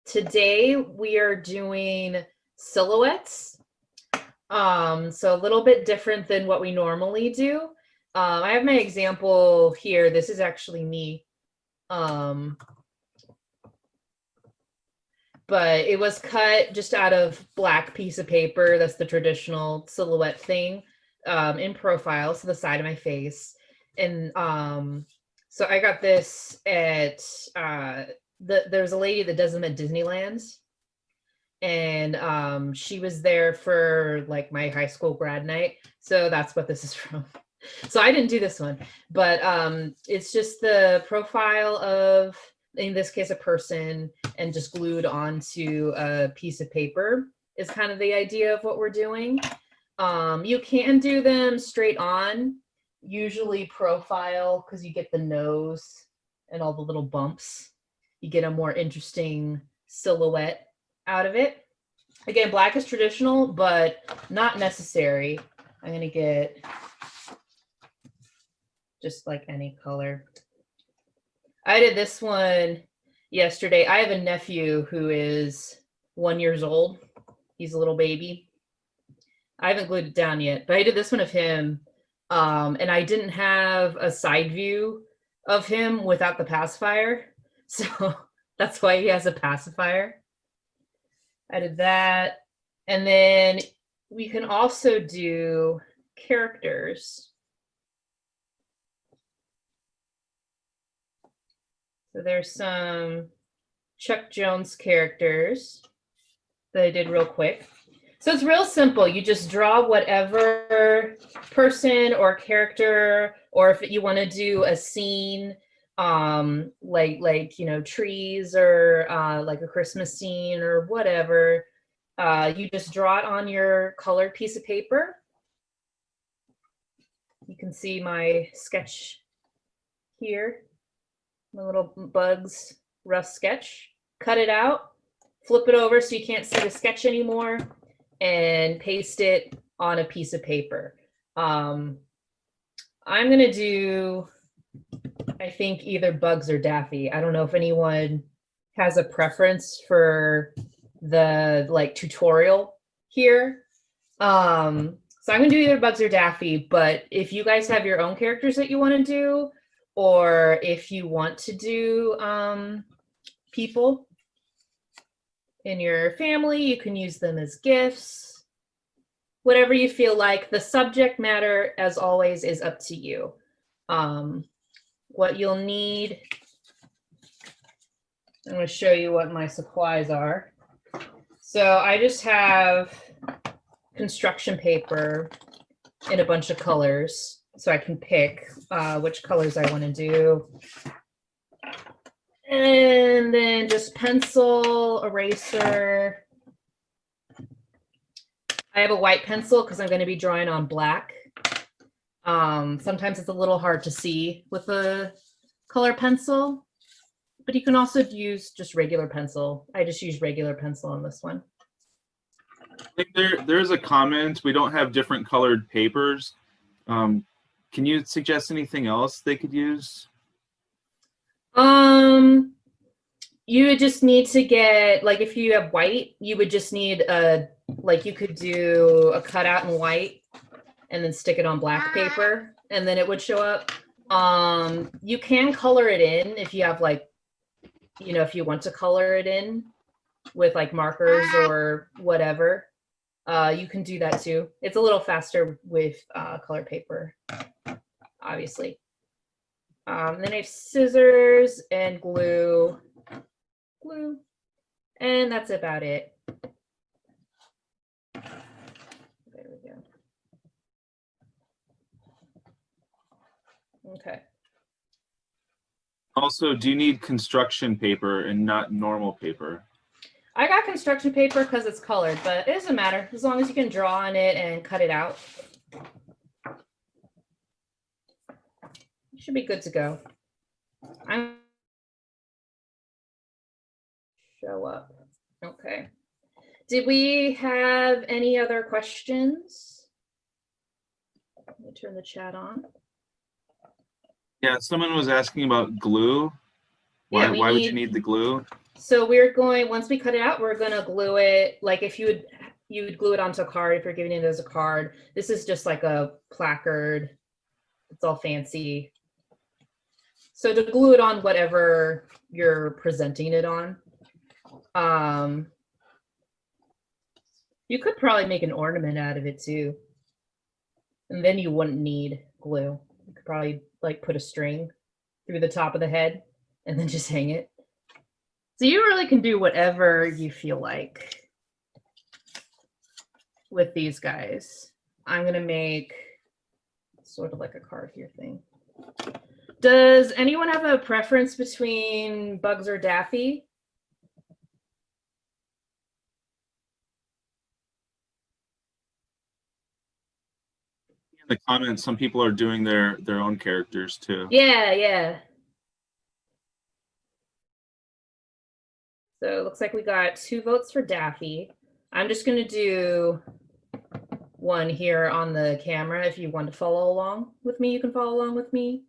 Today we are doing silhouettes. So a little bit different than what we normally do. I have my example here. This is actually me. But it was cut just out of black piece of paper. That's the traditional silhouette thing, in profile, so the side of my face. And so I got this at there's a lady that does them at Disneyland, and she was there for like my high school grad night, so that's what this is from. So I didn't do this one, but it's just the profile of, in this case, a person, and just glued onto a piece of paper is kind of the idea of what we're doing. You can do them straight on, usually profile, because you get the nose and all the little bumps. You get a more interesting silhouette out of it. Again, black is traditional, but not necessary. I'm going to get just like any color. I did this one yesterday. I have a nephew who is 1 year old. He's a little baby. I haven't glued it down yet, but I did this one of him. And I didn't have a side view of him without the pacifier. So that's why he has a pacifier. I did that. And then we can also do characters. So there's some Chuck Jones characters that I did real quick. So it's real simple. You just draw whatever person or character, or if you want to do a scene, like you know, trees, or like a Christmas scene or whatever, you just draw it on your colored piece of paper. You can see my sketch here, my little bugs rough sketch. Cut it out, flip it over so you can't see the sketch anymore, and paste it on a piece of paper. I'm gonna do, I think, either Bugs or Daffy. I don't know if anyone has a preference for the like tutorial here. So I'm gonna do either Bugs or Daffy, but if you guys have your own characters that you wanna do, or if you want to do people in your family, you can use them as gifts, whatever you feel like. The subject matter, as always, is up to you. What you'll need, I'm going to show you what my supplies are. So I just have construction paper in a bunch of colors, so I can pick which colors I want to do. And then just pencil, eraser. I have a white pencil because I'm going to be drawing on black. Sometimes it's a little hard to see with a color pencil, but you can also use just regular pencil. I just use regular pencil on this one. I think there's a comment, we don't have different colored papers. Can you suggest anything else they could use? You would just need to get, like, if you have white, you would just need like you could do a cutout in white and then stick it on black paper, and then it would show up. You can color it in if you have, like, you know, if you want to color it in with like markers or whatever, you can do that too. It's a little faster with colored paper, obviously. Then I have scissors and glue, and that's about it. There we go. Okay. Also, do you need construction paper and not normal paper? I got construction paper because it's colored, but it doesn't matter as long as you can draw on it and cut it out. You should be good to go. I'm show up. Okay. Did we have any other questions? Let me turn the chat on. Yeah, someone was asking about glue. Why would you need the glue? So we're going, once we cut it out, we're gonna glue it, like if you would glue it onto a card if you're giving it as a card. This is just like a placard. It's all fancy. So to glue it on whatever you're presenting it on. You could probably make an ornament out of it too. And then you wouldn't need glue. You could probably like put a string through the top of the head and then just hang it. So you really can do whatever you feel like with these guys. I'm gonna make sort of like a card here thing. Does anyone have a preference between Bugs or Daffy? In the comments, some people are doing their own characters too. Yeah, yeah. So it looks like we got 2 votes for Daffy. I'm just gonna do one here on the camera. If you want to follow along with me, you can follow along with me.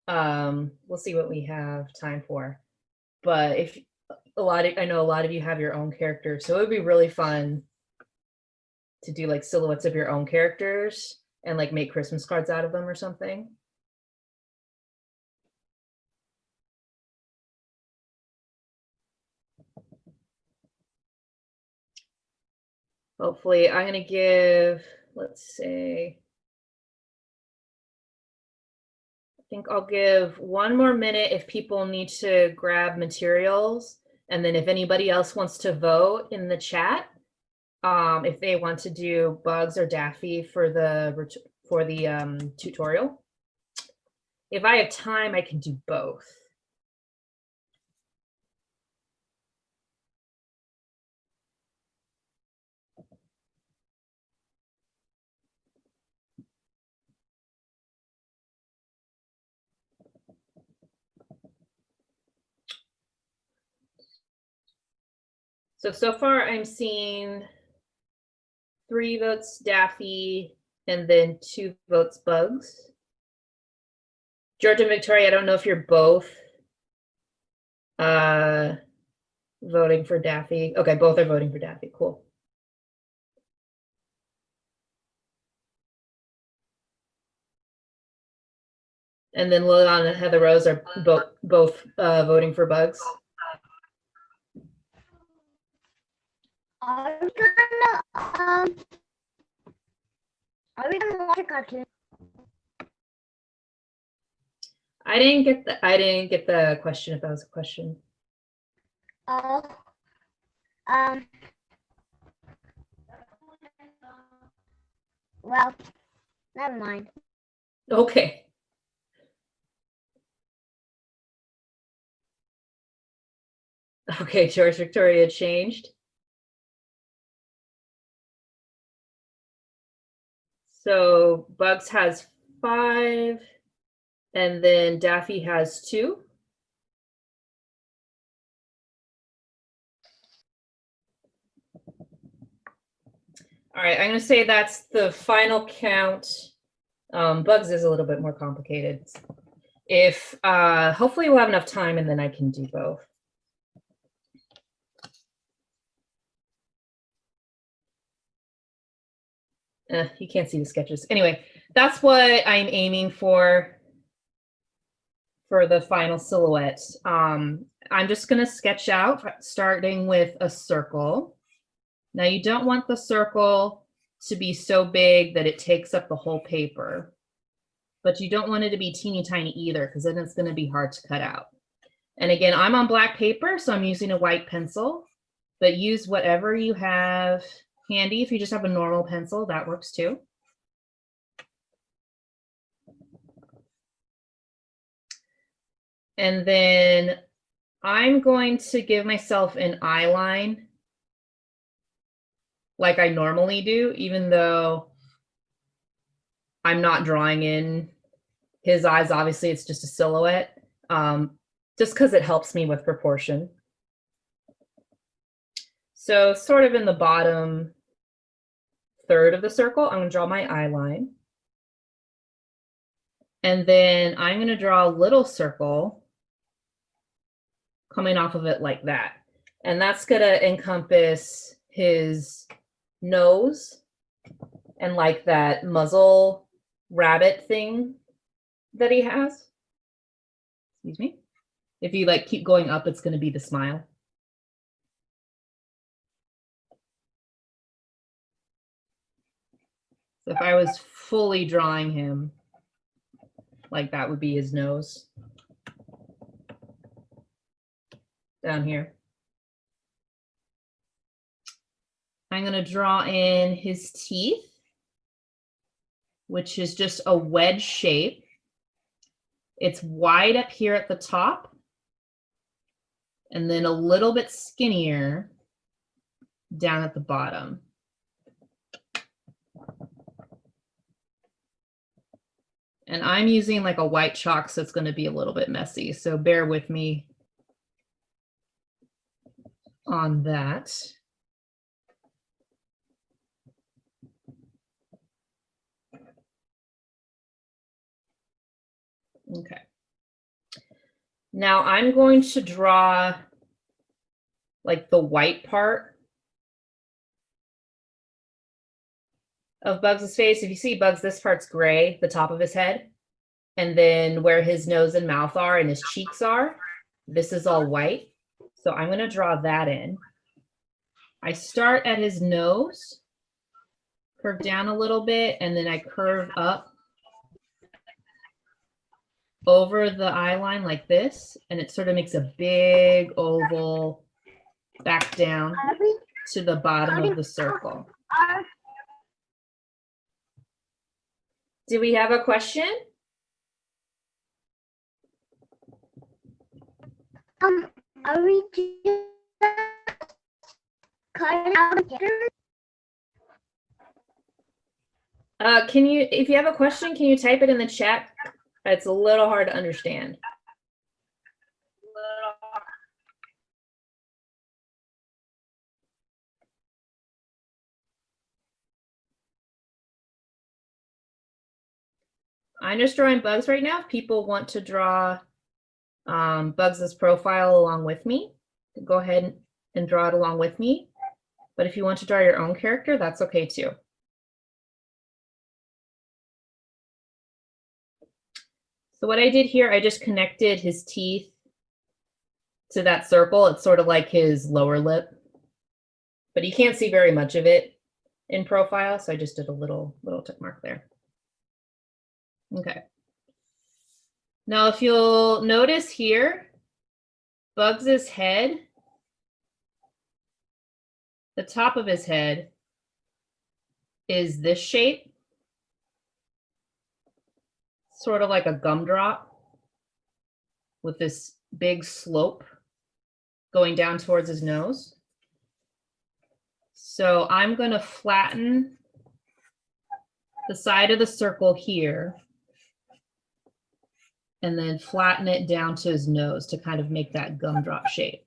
We'll see what we have time for. But if I know a lot of you have your own characters, so it would be really fun to do like silhouettes of your own characters and like make Christmas cards out of them or something. Hopefully, I'm gonna give, let's say, I think I'll give 1 more minute if people need to grab materials. And then if anybody else wants to vote in the chat, if they want to do Bugs or Daffy for the tutorial. If I have time, I can do both. So far I'm seeing 3 votes Daffy and then 2 votes Bugs. George and Victoria, I don't know if you're both voting for Daffy. Okay, both are voting for Daffy. Cool. And then Liliana and Heather Rose are both voting for Bugs. Are we gonna watch a cartoon? I didn't get the question, if that was a question. Oh, well, never mind. Okay. Okay, George Victoria changed. So Bugs has 5, and then Daffy has 2. All right, I'm gonna say that's the final count. Bugs is a little bit more complicated. If hopefully we'll have enough time and then I can do both. You can't see the sketches. Anyway, that's what I'm aiming for the final silhouette. I'm just gonna sketch out starting with a circle. Now you don't want the circle to be so big that it takes up the whole paper, but you don't want it to be teeny tiny either, because then it's gonna be hard to cut out. And again, I'm on black paper, so I'm using a white pencil, but use whatever you have handy. If you just have a normal pencil, that works too. And then I'm going to give myself an eye line like I normally do, even though I'm not drawing in his eyes. Obviously, it's just a silhouette, just because it helps me with proportion. So sort of in the bottom third of the circle, I'm going to draw my eye line. And then I'm going to draw a little circle coming off of it like that. And that's gonna encompass his nose and like that muzzle rabbit thing that he has. Excuse me. If you like keep going up, it's gonna be the smile. So if I was fully drawing him, like that would be his nose. Down here. I'm going to draw in his teeth, which is just a wedge shape. It's wide up here at the top, and then a little bit skinnier down at the bottom. And I'm using like a white chalk, so it's going to be a little bit messy. So bear with me on that. Okay. Now I'm going to draw like the white part of Bugs' face. If you see Bugs, this part's gray, the top of his head. And then where his nose and mouth are and his cheeks are, this is all white. So I'm going to draw that in. I start at his nose, curve down a little bit, and then I curve up over the eye line like this, and it sort of makes a big oval back down to the bottom of the circle. Do we have a question? Are we just cutting out the picture? Can you, if you have a question, can you type it in the chat? It's a little hard to understand. I'm just drawing Bugs right now. If people want to draw Bugs' profile along with me, go ahead and draw it along with me. But if you want to draw your own character, that's okay too. So what I did here, I just connected his teeth to that circle. It's sort of like his lower lip, but you can't see very much of it in profile. So I just did a little tick mark there. Okay. Now, if you'll notice here, Bugs's head, the top of his head is this shape, sort of like a gumdrop with this big slope going down towards his nose. So I'm going to flatten the side of the circle here and then flatten it down to his nose to kind of make that gumdrop shape.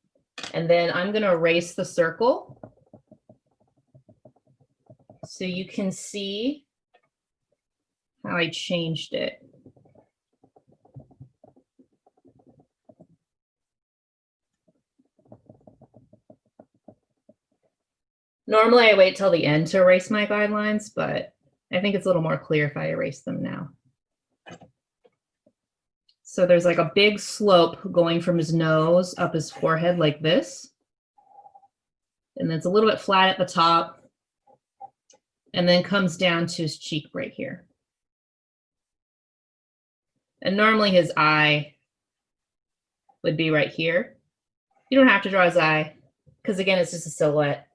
And then I'm going to erase the circle so you can see how I changed it. Normally I wait till the end to erase my guidelines, but I think it's a little more clear if I erase them now. So there's like a big slope going from his nose up his forehead like this. And then it's a little bit flat at the top and then comes down to his cheek right here. And normally his eye would be right here. You don't have to draw his eye because again, it's just a silhouette.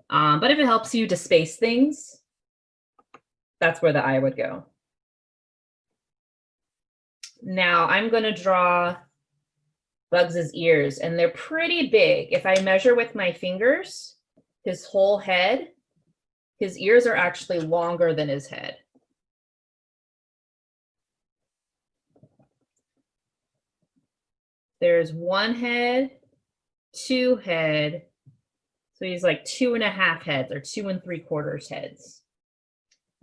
But if it helps you to space things, that's where the eye would go. Now I'm going to draw Bugs's ears, and they're pretty big. If I measure with my fingers, his whole head, his ears are actually longer than his head. There's one head, two head. So he's like 2.5 heads or 2 3/4 heads.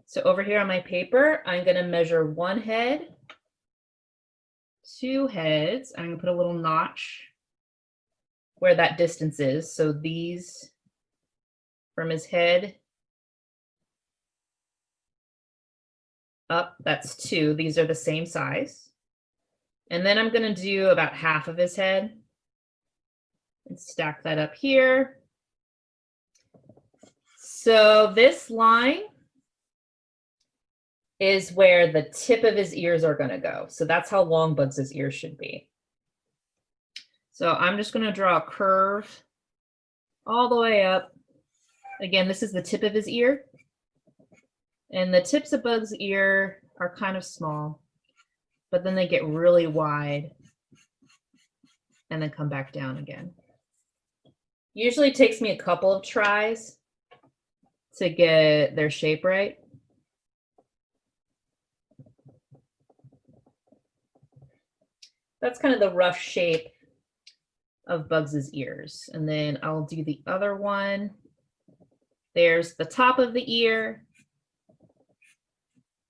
So over here on my paper, I'm going to measure one head, two heads. I'm going to put a little notch where that distance is. So these from his head up, that's 2. These are the same size. And then I'm going to do about half of his head and stack that up here. So this line is where the tip of his ears are going to go. So that's how long Bugs' ears should be. So I'm just going to draw a curve all the way up. Again, this is the tip of his ear. And the tips of Bugs' ear are kind of small, but then they get really wide and then come back down again. Usually it takes me a couple of tries to get their shape right. That's kind of the rough shape of Bugs' ears. And then I'll do the other one. There's the top of the ear.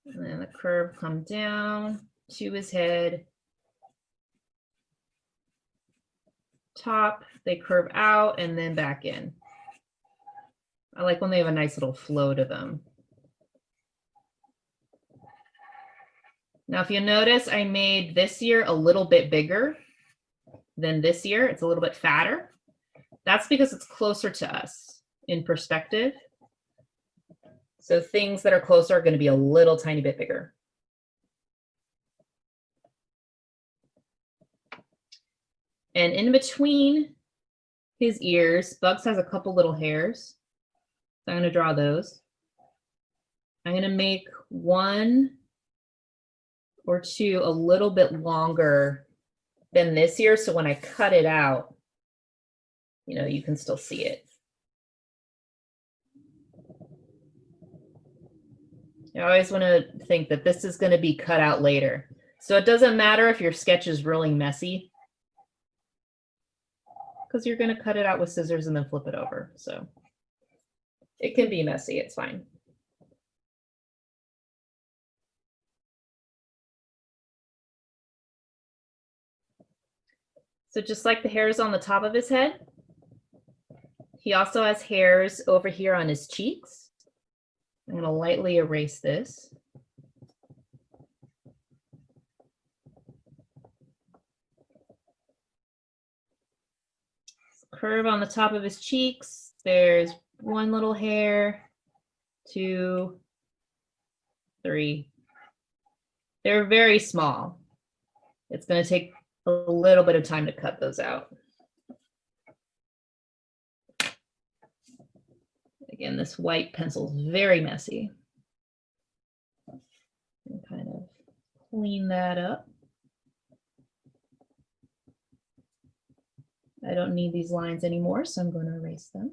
And then the curve come down to his head. Top, they curve out and then back in. I like when they have a nice little flow to them. Now, if you notice, I made this ear a little bit bigger than this ear. It's a little bit fatter. That's because it's closer to us in perspective. So things that are closer are going to be a little tiny bit bigger. And in between his ears, Bugs has a couple little hairs. So I'm going to draw those. I'm going to make 1 or 2 a little bit longer than this ear. So when I cut it out, you know, you can still see it. I always want to think that this is going to be cut out later. So it doesn't matter if your sketch is really messy, because you're going to cut it out with scissors and then flip it over. So it can be messy, it's fine. So just like the hairs on the top of his head, he also has hairs over here on his cheeks. I'm going to lightly erase this. Curve on the top of his cheeks. There's 1 little hair, 2, 3. They're very small. It's going to take a little bit of time to cut those out. Again, this white pencil is very messy. And kind of clean that up. I don't need these lines anymore, so I'm going to erase them.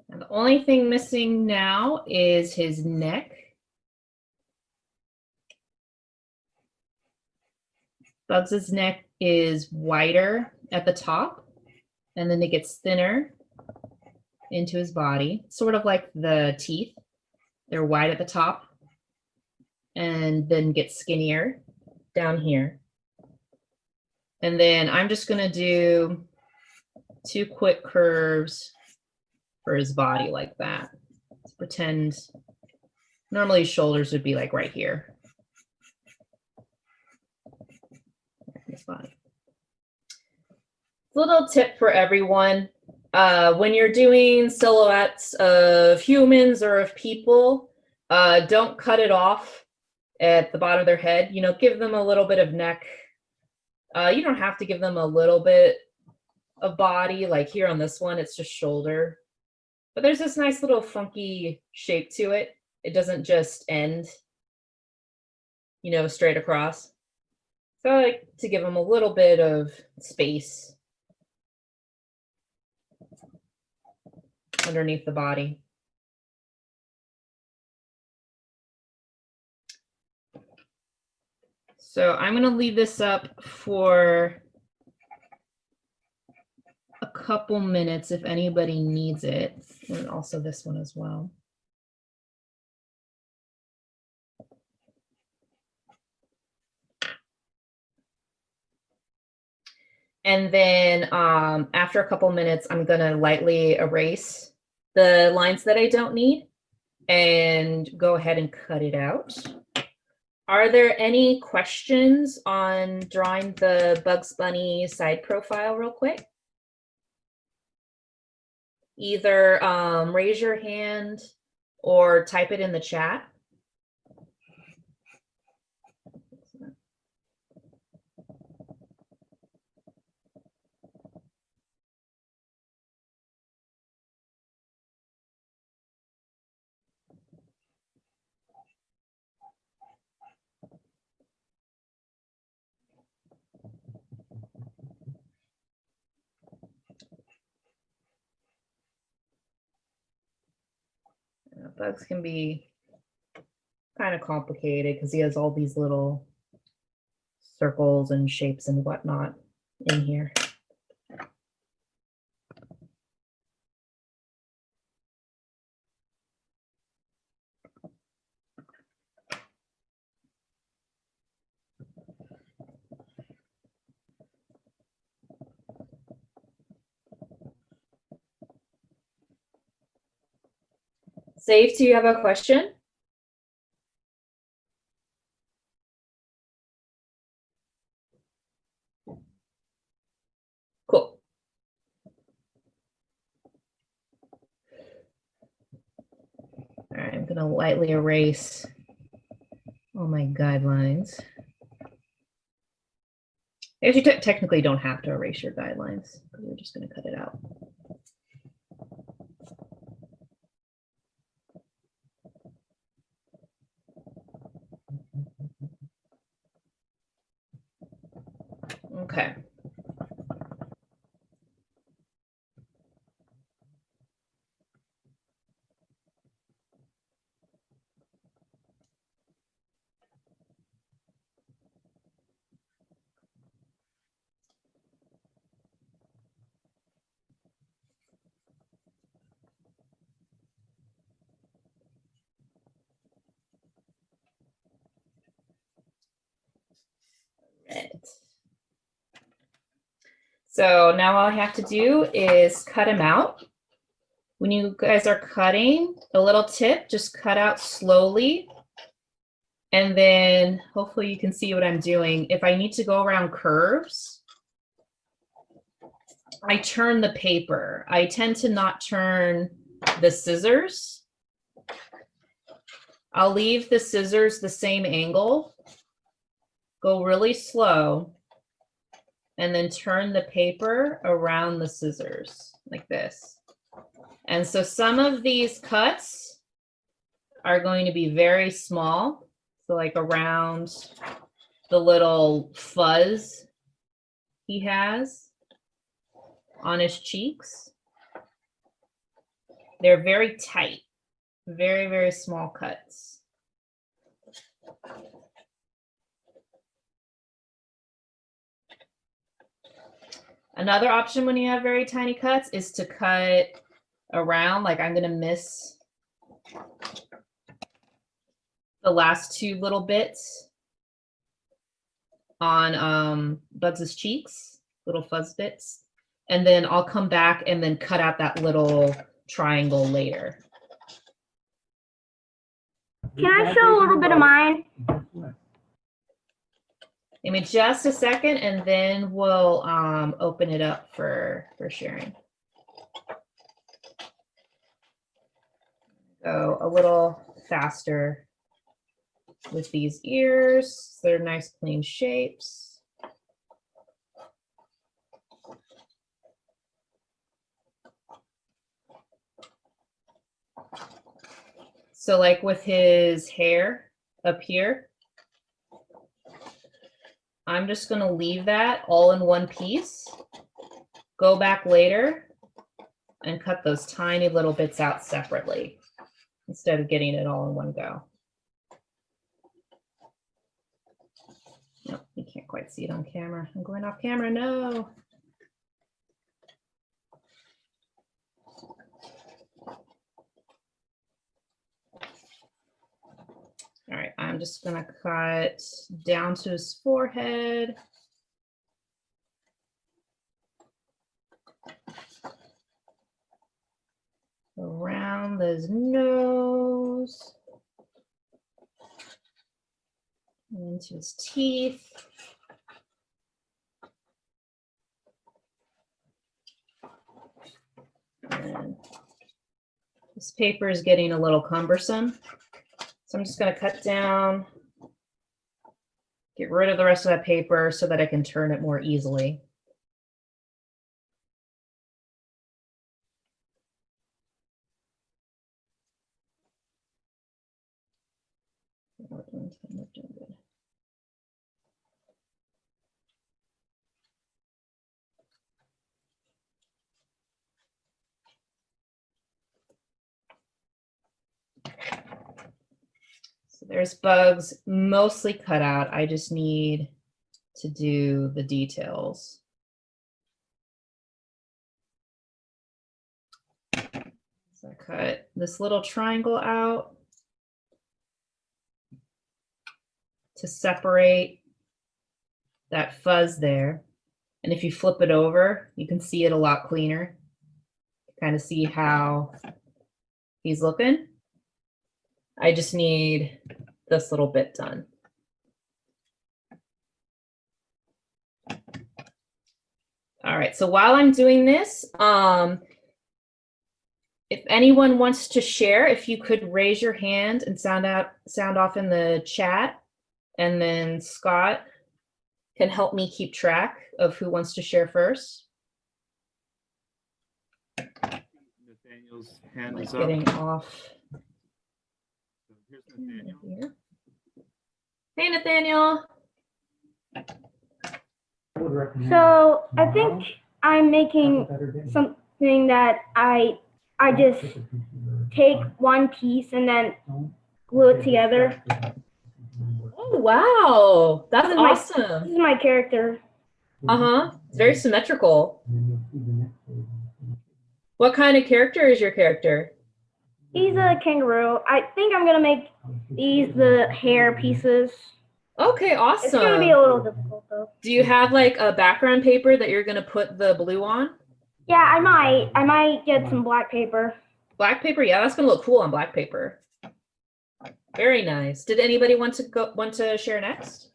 And the only thing missing now is his neck. Bugs's neck is wider at the top, and then it gets thinner into his body, sort of like the teeth. They're wide at the top and then get skinnier down here. And then I'm just going to do 2 quick curves for his body like that. Let's pretend normally his shoulders would be like right here. His body. Little tip for everyone. When you're doing silhouettes of humans or of people, don't cut it off at the bottom of their head. You know, give them a little bit of neck. You don't have to give them a little bit of body. Like here on this one, it's just shoulder. But there's this nice little funky shape to it. It doesn't just end, you know, straight across. So I like to give them a little bit of space underneath the body. So I'm going to leave this up for a couple minutes if anybody needs it, and also this one as well. And then after a couple minutes, I'm going to lightly erase the lines that I don't need and go ahead and cut it out. Are there any questions on drawing the Bugs Bunny side profile real quick? Either raise your hand or type it in the chat. Bugs can be kind of complicated because he has all these little circles and shapes and whatnot in here. Safe, do you have a question? Cool. All right, I'm gonna lightly erase all my guidelines. I guess you technically don't have to erase your guidelines because we're just gonna cut it out. Okay. Right. So now all I have to do is cut them out. When you guys are cutting, a little tip, just cut out slowly. And then hopefully you can see what I'm doing. If I need to go around curves, I turn the paper. I tend to not turn the scissors. I'll leave the scissors the same angle, go really slow, and then turn the paper around the scissors like this. And so some of these cuts are going to be very small. So like around the little fuzz he has on his cheeks. They're very tight, very, very small cuts. Another option when you have very tiny cuts is to cut around, like I'm gonna miss the last two little bits on Bugs's cheeks, little fuzz bits. And then I'll come back and then cut out that little triangle later. Can I show a little bit of mine? Give me just a second and then we'll open it up for sharing. Go a little faster with these ears. They're nice clean shapes. So like with his hair up here, I'm just going to leave that all in one piece, go back later and cut those tiny little bits out separately instead of getting it all in one go. No, you can't quite see it on camera. I'm going off camera, no. All right, I'm just gonna cut down to his forehead. Around his nose. Into his teeth. And this paper is getting a little cumbersome. So I'm just going to cut down, get rid of the rest of that paper so that I can turn it more easily. So there's bugs mostly cut out. I just need to do the details. So I cut this little triangle out to separate that fuzz there. And if you flip it over, you can see it a lot cleaner. Kind of see how he's looking. I just need this little bit done. All right, so while I'm doing this, if anyone wants to share, if you could raise your hand and sound off in the chat, and then Scott can help me keep track of who wants to share first. Nathaniel's hand Like is up. getting off. Here's Nathaniel. Here. Hey, Nathaniel. So I think I'm making something that I just take one piece and then glue it together. Oh, wow. That's This awesome. is my character. Uh-huh. It's very symmetrical. What kind of character is your character? He's a kangaroo. I think I'm gonna make these the hair pieces. Okay, awesome. It's gonna be a little difficult though. Do you have like a background paper that you're gonna put the blue on? Yeah, I might get some black paper. Black paper, yeah, that's gonna look cool on black paper. Very nice. Did anybody want to share next?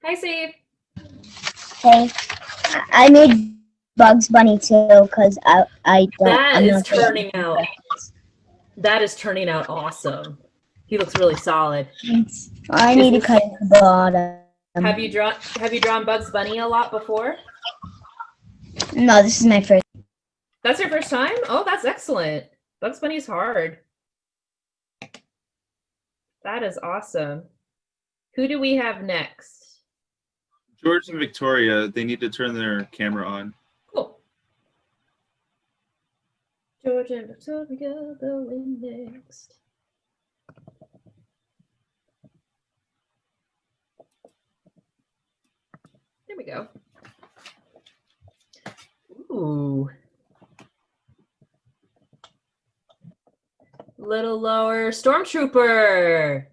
Hi, Steve. Hey, I made Bugs Bunny too because I don't. That I'm is not good at turning out. That is turning out awesome. He looks really solid. I need to cut the bottom. Have you drawn Bugs Bunny a lot before? No, this is my first. That's your first time? Oh, that's excellent. Bugs Bunny's hard. That is awesome. Who do we have next? George and Victoria, they need to turn their camera on. Cool. George and Victoria going next. There we go. Ooh. Little lower. Stormtrooper.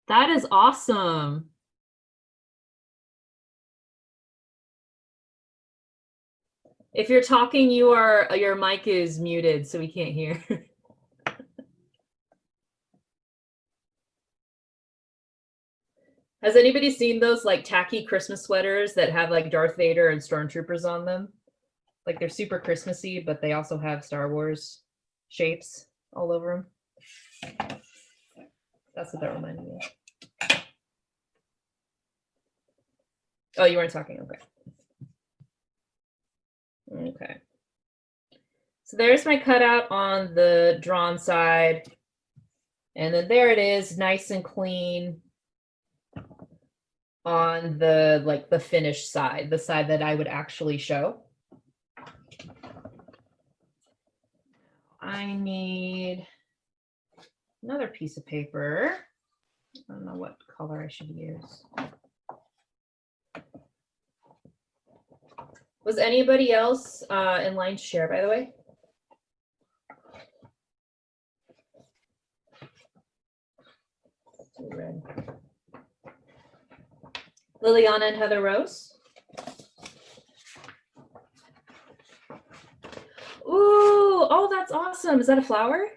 That is awesome. If you're talking, your mic is muted, so we can't hear. Has anybody seen those like tacky Christmas sweaters that have like Darth Vader and Stormtroopers on them? Like they're super Christmassy, but they also have Star Wars shapes all over them. That's what that reminded me of. Oh, you weren't talking, okay. Okay. So there's my cutout on the drawn side. And then there it is, nice and clean on the finished side, the side that I would actually show. I need another piece of paper. I don't know what color I should use. Was anybody else in line to share, by the way? Red. Liliana and Heather Rose. Ooh, oh, that's awesome. Is that a flower?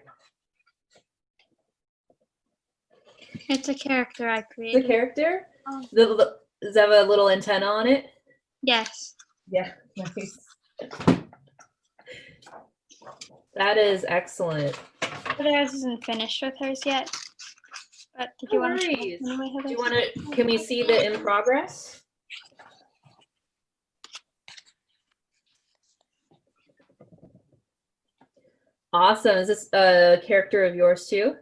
It's a character I The created. character? Oh. Does it have a little antenna on it? Yes. Yeah, nice. That is excellent. Heather isn't finished with hers yet. But did No you want to show us worries. anyway, Heather? Do you want to, can we see the in progress? Awesome. Is this a character of yours too?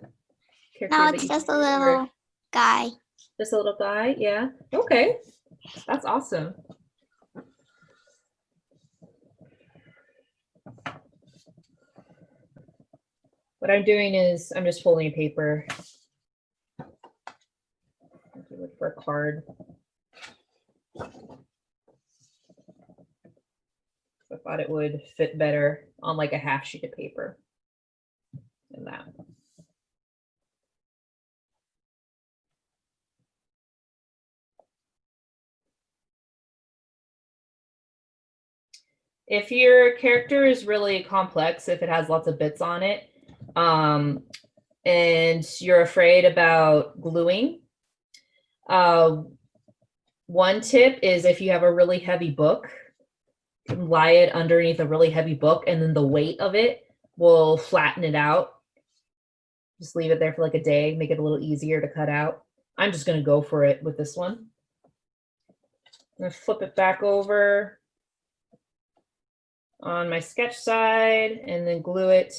Character No, that it's you just a created, or little guy. just a little guy? Yeah. Okay. That's awesome. What I'm doing is I'm just folding paper. Look for a card. I thought it would fit better on like a half sheet of paper than that. If your character is really complex, if it has lots of bits on it, and you're afraid about gluing, one tip is if you have a really heavy book, lie it underneath a really heavy book, and then the weight of it will flatten it out. Just leave it there for like a day, make it a little easier to cut out. I'm just going to go for it with this one. I'm going to flip it back over on my sketch side and then glue it.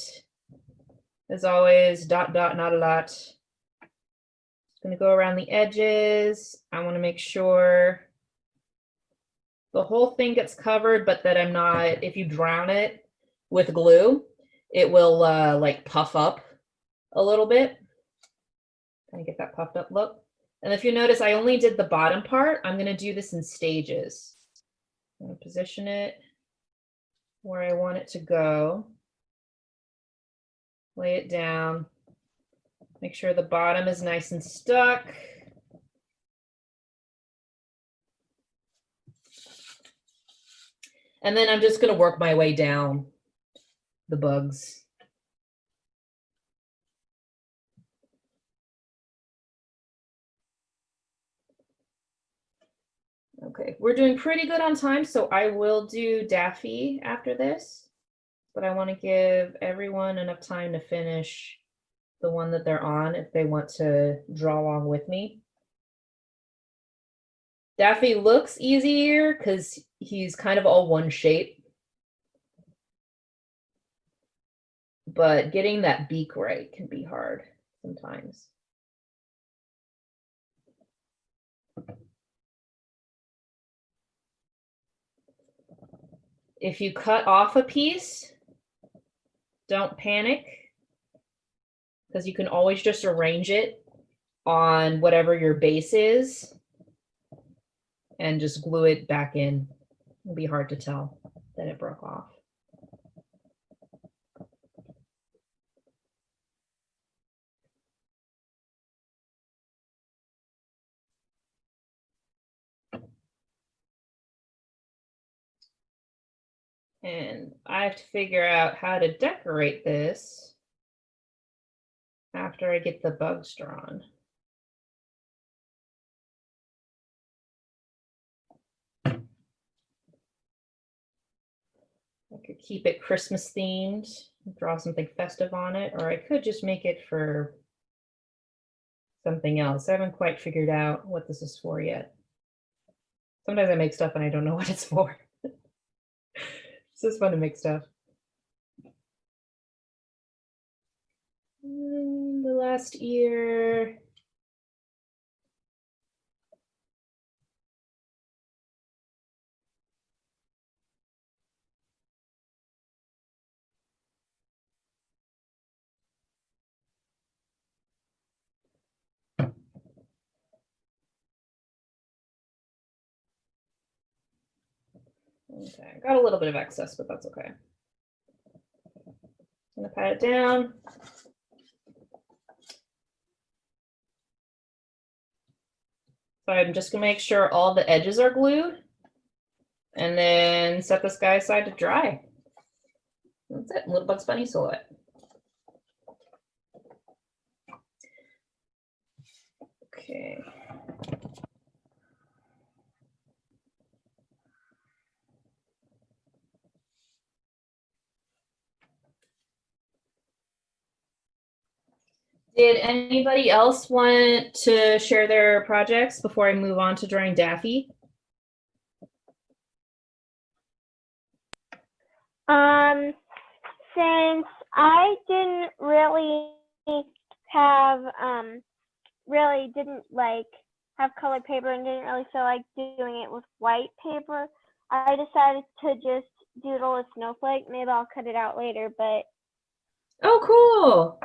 As always, dot, dot, not a lot. Just going to go around the edges. I want to make sure the whole thing gets covered, but that I'm not, if you drown it with glue, it will like puff up a little bit. Kind of get that puffed up look. And if you notice, I only did the bottom part. I'm going to do this in stages. I'm going to position it where I want it to go. Lay it down. Make sure the bottom is nice and stuck. And then I'm just going to work my way down the bugs. Okay, we're doing pretty good on time, so I will do Daffy after this, but I want to give everyone enough time to finish the one that they're on if they want to draw along with me. Daffy looks easier because he's kind of all one shape, but getting that beak right can be hard sometimes. If you cut off a piece, don't panic, because you can always just arrange it on whatever your base is and just glue it back in. It'll be hard to tell that it broke off. And I have to figure out how to decorate this after I get the bugs drawn. I could keep it Christmas themed, draw something festive on it, or I could just make it for something else. I haven't quite figured out what this is for yet. Sometimes I make stuff and I don't know what it's for. It's just fun to make stuff. The last ear. Okay, got a little bit of excess, but that's okay. I'm gonna pat it down. So I'm just gonna make sure all the edges are glued and then set this guy aside to dry. That's it, little Bugs Bunny silhouette. Okay. Did anybody else want to share their projects before I move on to drawing Daffy? Since I didn't really have have colored paper and didn't really feel like doing it with white paper, I decided to just doodle a snowflake. Maybe I'll cut it out later, but Oh, cool.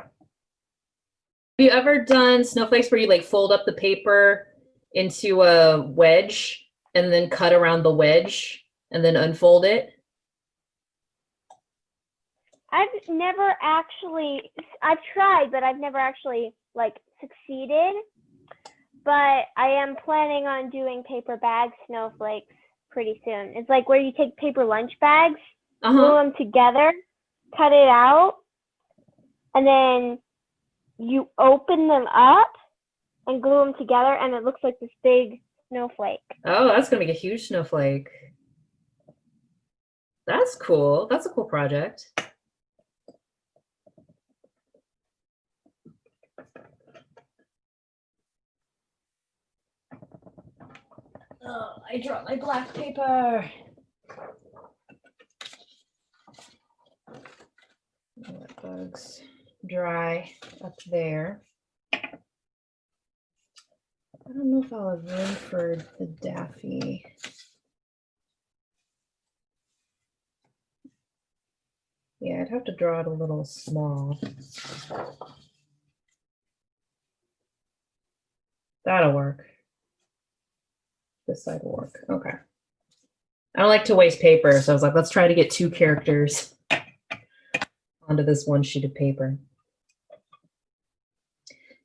Have you ever done snowflakes where you like fold up the paper into a wedge and then cut around the wedge and then unfold it? I've tried, but I've never actually like succeeded. But I am planning on doing paper bag snowflakes pretty soon. It's like where you take paper lunch bags, glue them together, cut it out, and then you open them up and glue them together, and it looks like this big snowflake. Oh, that's gonna make a huge snowflake. That's cool. That's a cool project. Oh, I dropped my black paper. Let bugs dry up there. I don't know if I'll have room for the Daffy. Yeah, I'd have to draw it a little small. That'll work. This side will work. Okay. I don't like to waste paper, so I was like, let's try to get 2 characters onto this one sheet of paper.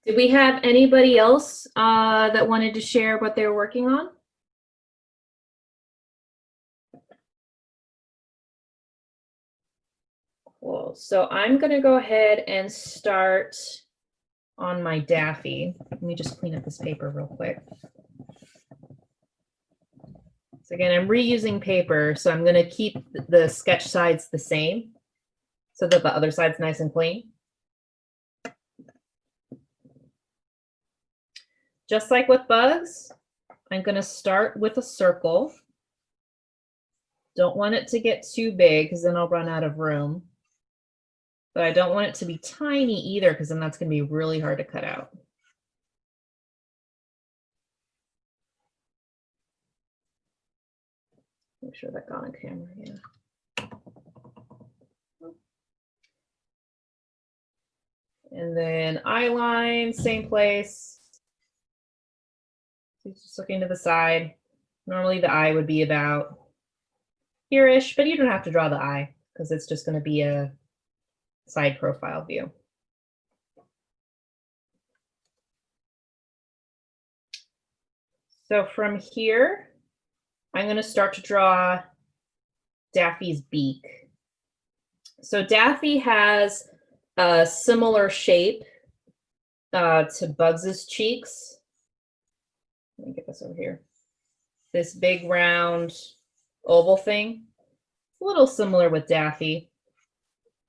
Did we have anybody else that wanted to share what they were working on? Cool. So I'm going to go ahead and start on my Daffy. Let me just clean up this paper real quick. So again, I'm reusing paper, so I'm going to keep the sketch sides the same so that the other side's nice and clean. Just like with bugs, I'm going to start with a circle. Don't want it to get too big because then I'll run out of room. But I don't want it to be tiny either because then that's going to be really hard to cut out. Make sure that got on camera, yeah. And then eye line, same place. Just looking to the side. Normally the eye would be about here-ish, but you don't have to draw the eye because it's just going to be a side profile view. So from here, I'm going to start to draw Daffy's beak. So Daffy has a similar shape to Bugs's cheeks. Let me get this over here. This big round oval thing. It's a little similar with Daffy.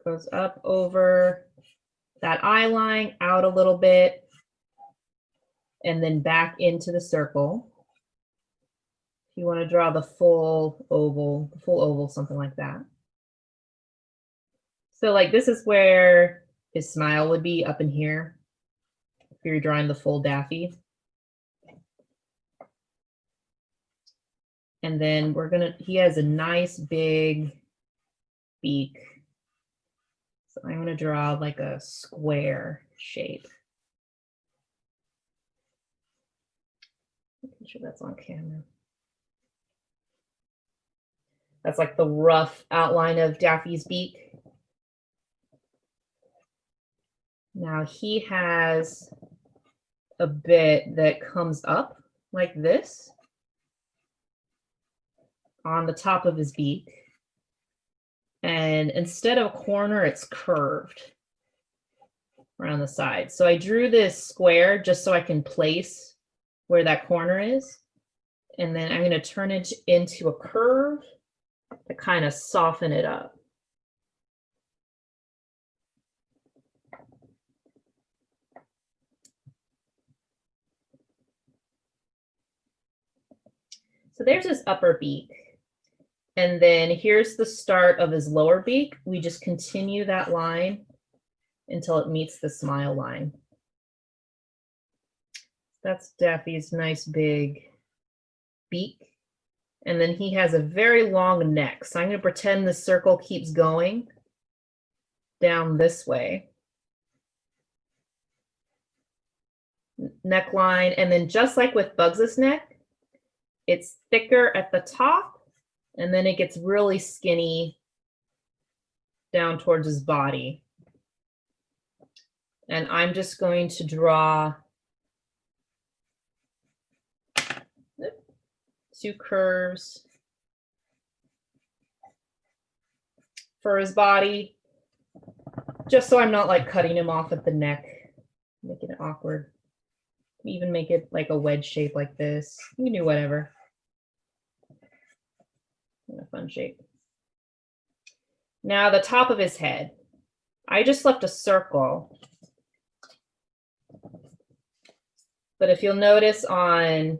Goes up over that eye line, out a little bit, and then back into the circle. You want to draw the full oval, something like that. So like this is where his smile would be up in here if you're drawing the full Daffy. And then he has a nice big beak. So I'm gonna draw like a square shape. Making sure that's on camera. That's like the rough outline of Daffy's beak. Now he has a bit that comes up like this on the top of his beak. And instead of a corner, it's curved around the side. So I drew this square just so I can place where that corner is. And then I'm going to turn it into a curve to kind of soften it up. So there's his upper beak. And then here's the start of his lower beak. We just continue that line until it meets the smile line. That's Daffy's nice big beak. And then he has a very long neck. So I'm going to pretend the circle keeps going down this way. Neckline. And then just like with Bugs's neck, it's thicker at the top. And then it gets really skinny down towards his body. And I'm just going to draw two curves for his body, just so I'm not like cutting him off at the neck, making it awkward. Even make it like a wedge shape like this. You can do whatever. In a fun shape. Now the top of his head. I just left a circle. But if you'll notice on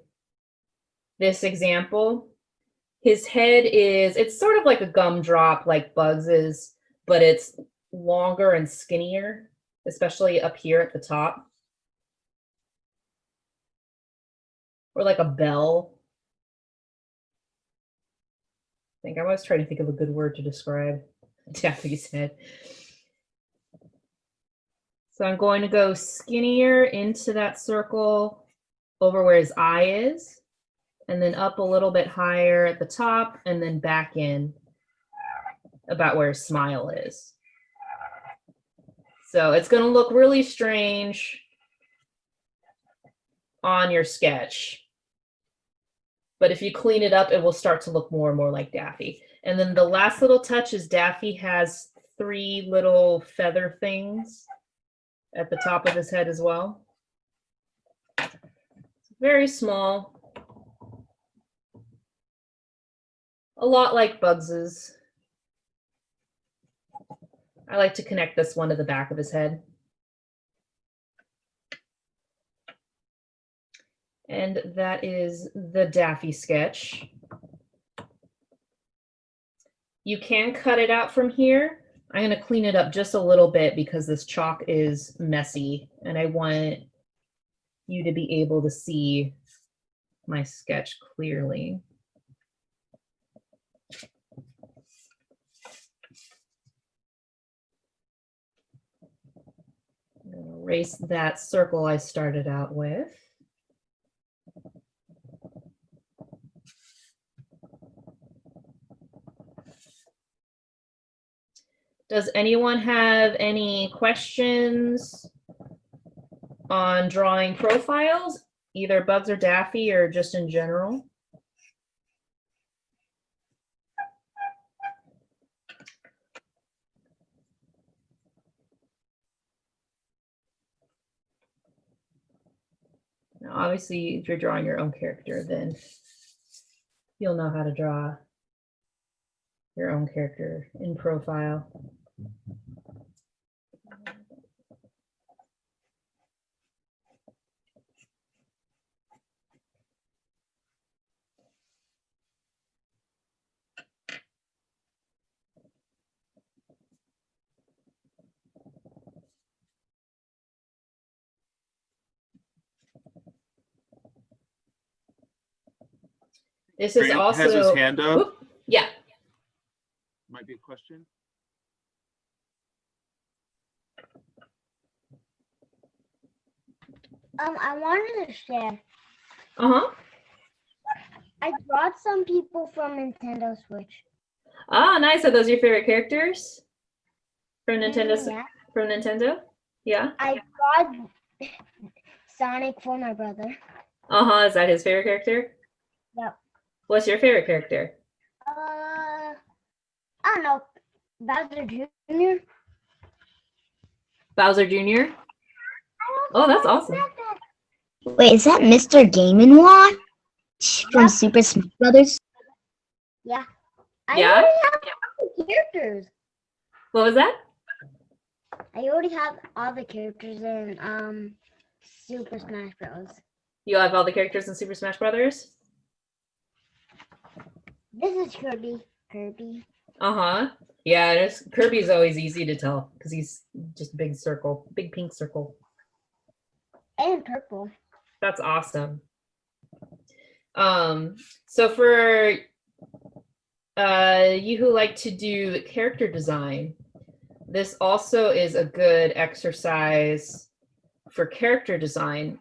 this example, his head is, it's sort of like a gumdrop like Bugs's, but it's longer and skinnier, especially up here at the top. Or like a bell. I think I was trying to think of a good word to describe Daffy's head. So I'm going to go skinnier into that circle over where his eye is, and then up a little bit higher at the top, and then back in about where his smile is. So it's going to look really strange on your sketch. But if you clean it up, it will start to look more and more like Daffy. And then the last little touch is Daffy has 3 little feather things at the top of his head as well. Very small. A lot like Bugs's. I like to connect this one to the back of his head. And that is the Daffy sketch. You can cut it out from here. I'm going to clean it up just a little bit because this chalk is messy and I want you to be able to see my sketch clearly. I'm going to erase that circle I started out with. Does anyone have any questions on drawing profiles, either Bugs or Daffy or just in general? Now, obviously, if you're drawing your own character, then you'll know how to draw your own character in profile. This is Grant also has his hand up. Whoop, yeah. Might be a question. I wanted to share. Uh-huh. I brought some people from Nintendo Switch. Ah, nice. Are those your favorite characters from Nintendo? Yeah. From Nintendo? Yeah. I bought Sonic for my brother. Uh-huh. Is that his favorite character? Yep. What's your favorite character? I don't know. Bowser Jr. Bowser Jr.? Oh, that's awesome. Wait, is that Mr. Game & Watch from Super Smash Brothers? Yeah. I Yeah? already have all the characters. What was that? I already have all the characters in Super Smash Bros. You have all the characters in Super Smash Brothers? This is Kirby. Kirby. Uh-huh. Yeah, Kirby's always easy to tell because he's just a big circle, big pink circle. And purple. That's awesome. So for you who like to do character design, this also is a good exercise for character design.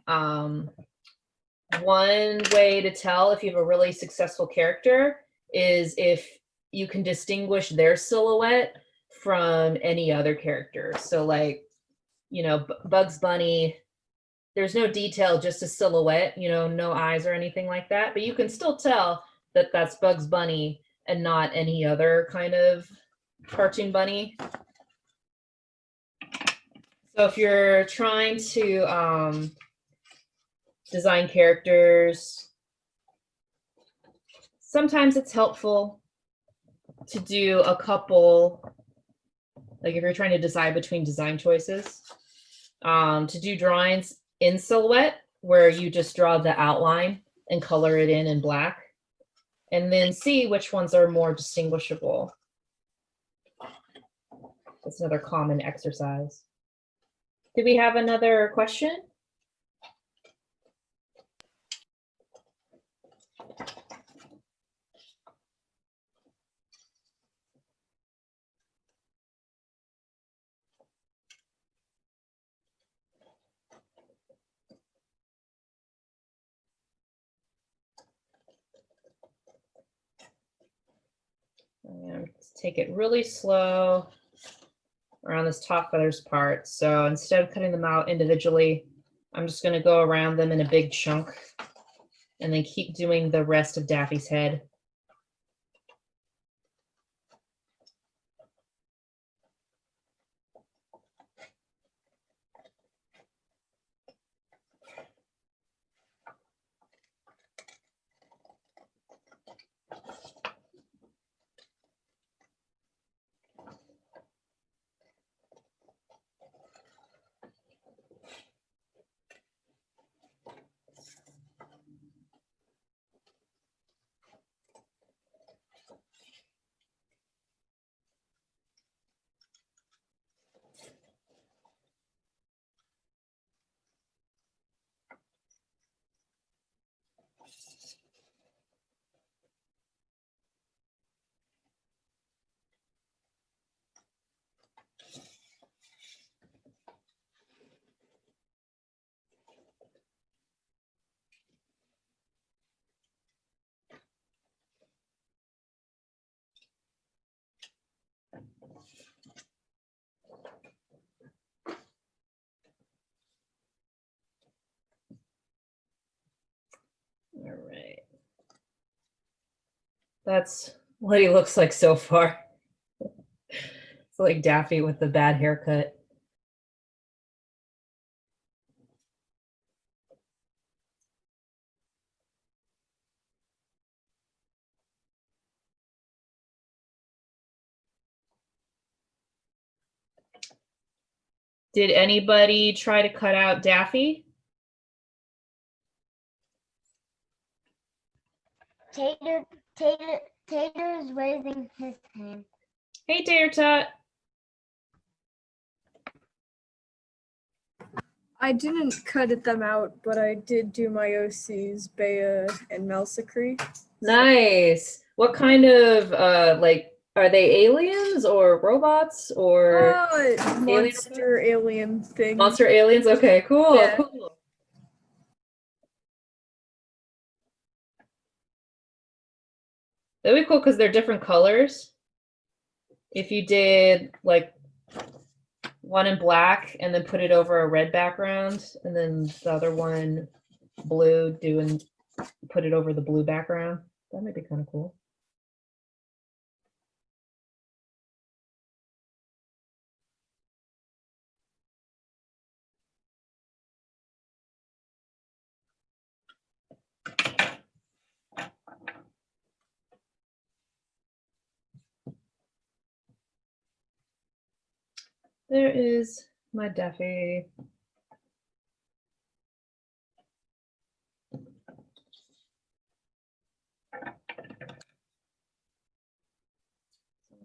One way to tell if you have a really successful character is if you can distinguish their silhouette from any other character. So like, you know, Bugs Bunny, there's no detail, just a silhouette, you know, no eyes or anything like that, but you can still tell that that's Bugs Bunny and not any other kind of cartoon bunny. So if you're trying to design characters, sometimes it's helpful to do a couple, like if you're trying to decide between design choices, to do drawings in silhouette where you just draw the outline and color it in black, and then see which ones are more distinguishable. That's another common exercise. Do we have another question? And take it really slow around this top feathers part. So instead of cutting them out individually, I'm just going to go around them in a big chunk and then keep doing the rest of Daffy's head. All right. That's what he looks like so far. It's like Daffy with the bad haircut. Did anybody try to cut out Daffy? Tater is raising his hand. Hey, Tater Tot. I didn't cut them out, but I did do my OCs, Bea and Melsicree. Nice. What kind of like, are they aliens or robots or Monster alien thing. monster aliens? Okay, cool. Yeah. Cool. That'd be cool because they're different colors. if you did like one in black and then put it over a red background, and then the other one blue, put it over the blue background, that might be kind of cool. There is my Daffy.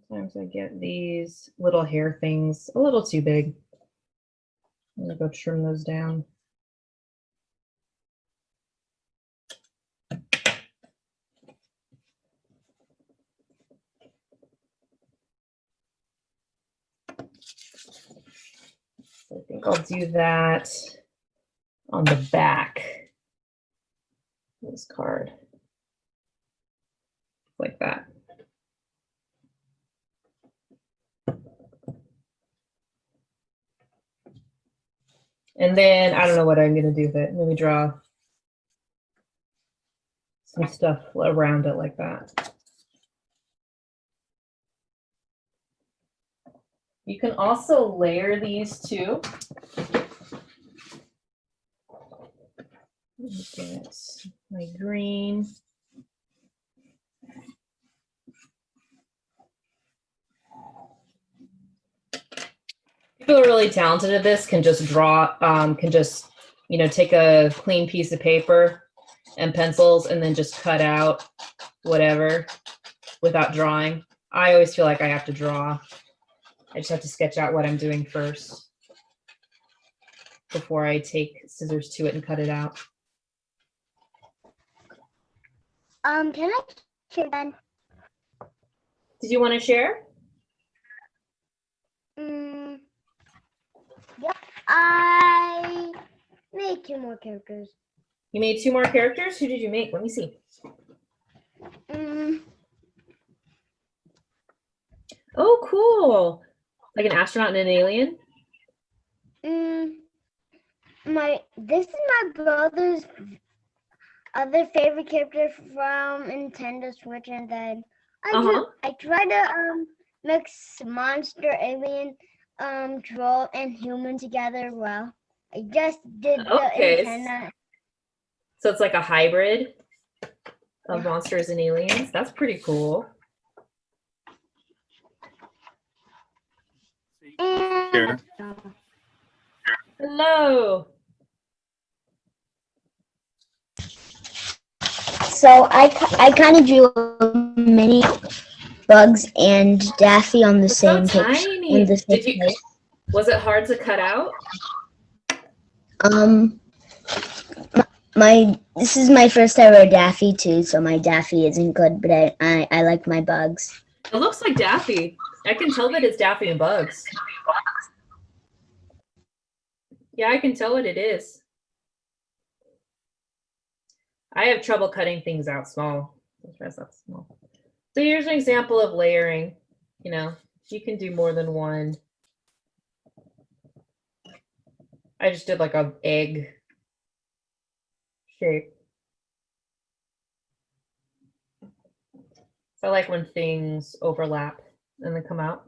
Sometimes I get these little hair things a little too big. I'm gonna go trim those down. I think I'll do that on the back of this card, like that. And then I don't know what I'm gonna do with it. Let me draw some stuff around it like that. You can also layer these too. Get my green. People who are really talented at this can just draw, take a clean piece of paper and pencils and then just cut out whatever without drawing. I always feel like I have to draw. I just have to sketch out what I'm doing first before I take scissors to it and cut it out. Can I share then? Did you want to share? Yep. I made 2 more characters. You made 2 more characters? Who did you make? Let me see. Oh, cool. Like an astronaut and an alien? This is my brother's other favorite character from Nintendo Switch, and then I tried to mix monster, alien, troll, and human together. Well, I just did the antenna. So it's like a hybrid of monsters and aliens. That's pretty cool. Here. Hello. So I kind of drew many Bugs and Daffy on the same page. Tiny. Was it hard to cut out? This is my first ever Daffy too, so my Daffy isn't good, but I like my Bugs. It looks like Daffy. I can tell that it's Daffy and Bugs. Yeah, I can tell what it is. I have trouble cutting things out small. So here's an example of layering. You can do more than one. I just did like an egg shape. So I like when things overlap and then come out.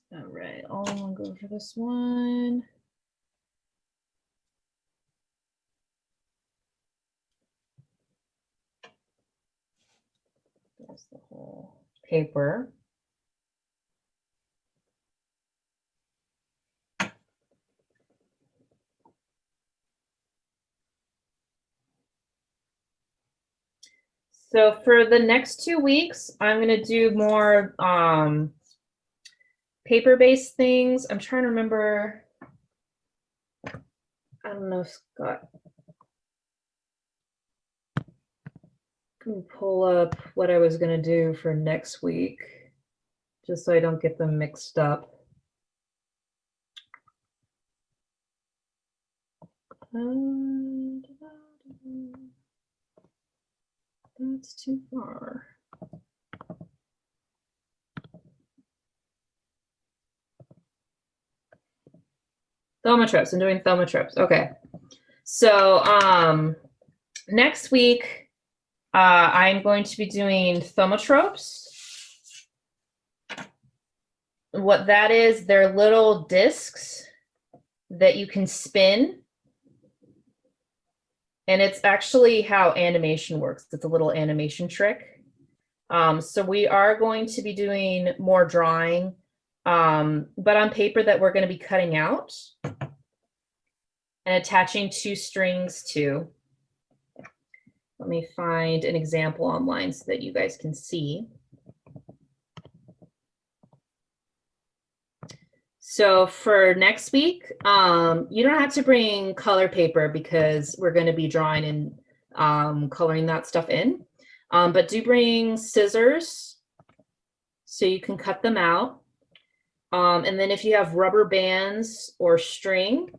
All right, I'll go for this one. There's the whole paper. So for the next 2 weeks, I'm going to do more paper-based things. I'm trying to remember. I don't know, Scott. Let me pull up what I was going to do for next week, just so I don't get them mixed up. That's too far. Thaumatrops. I'm doing thaumatrops. Okay. So next week I'm going to be doing thaumatropes. What that is, they're little discs that you can spin. And it's actually how animation works. It's a little animation trick. So we are going to be doing more drawing, but on paper that we're going to be cutting out and attaching 2 strings to. Let me find an example online so that you guys can see. So for next week, you don't have to bring color paper because we're going to be drawing and coloring that stuff in. But do bring scissors so you can cut them out. And then if you have rubber bands or string,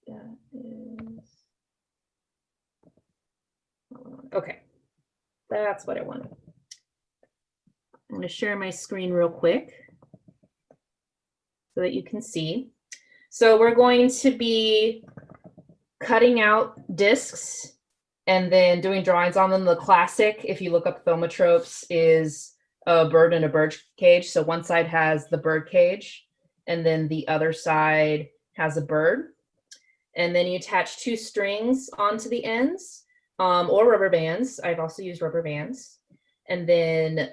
that is, okay, that's what I wanted. I'm going to share my screen real quick so that you can see. So we're going to be cutting out discs and then doing drawings on them. The classic, if you look up thaumatropes, is a bird in a bird cage. So one side has the bird cage and then the other side has a bird. And then you attach 2 strings onto the ends or rubber bands. I've also used rubber bands. And then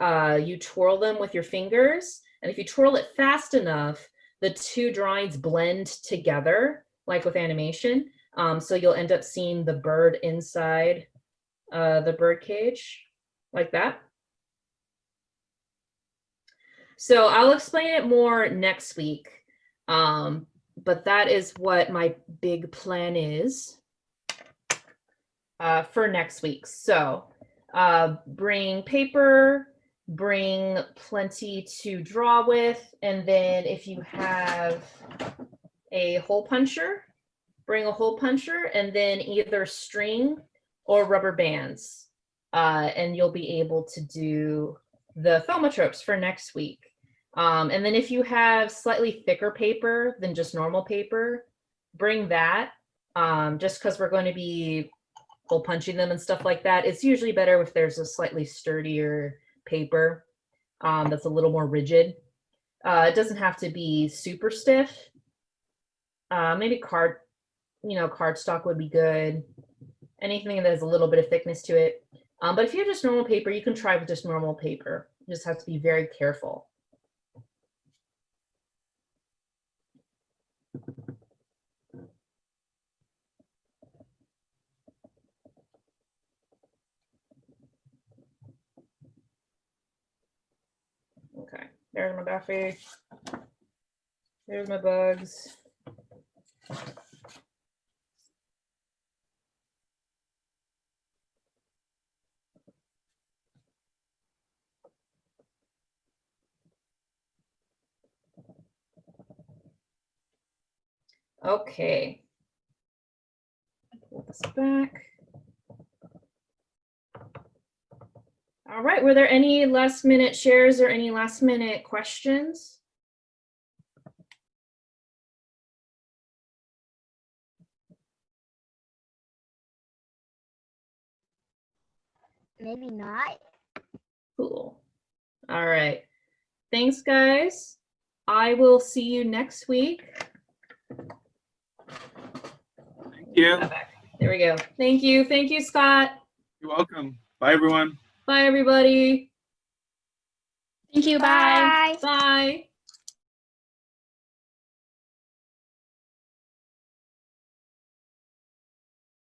you twirl them with your fingers. And if you twirl it fast enough, the 2 drawings blend together, like with animation. So you'll end up seeing the bird inside the bird cage, like that. So I'll explain it more next week. But that is what my big plan is for next week. So bring paper, bring plenty to draw with, and then if you have a hole puncher, bring a hole puncher, and then either string or rubber bands, and you'll be able to do the thaumatropes for next week. And then if you have slightly thicker paper than just normal paper, bring that, just because we're going to be hole punching them and stuff like that. It's usually better if there's a slightly sturdier paper that's a little more rigid. It doesn't have to be super stiff. Maybe cardstock would be good. Anything that has a little bit of thickness to it. But if you have just normal paper, you can try with just normal paper. You just have to be very careful. Okay, there's my Daffy. There's my bugs. Okay. Pull this back. All right, were there any last minute shares or any last minute questions? Maybe not. Cool. All right. Thanks, guys. I will see you next week. Thank you. There we go. Thank you. Thank you, Scott. You're welcome. Bye, everyone. Bye, everybody. Thank you. Bye. Bye. Bye.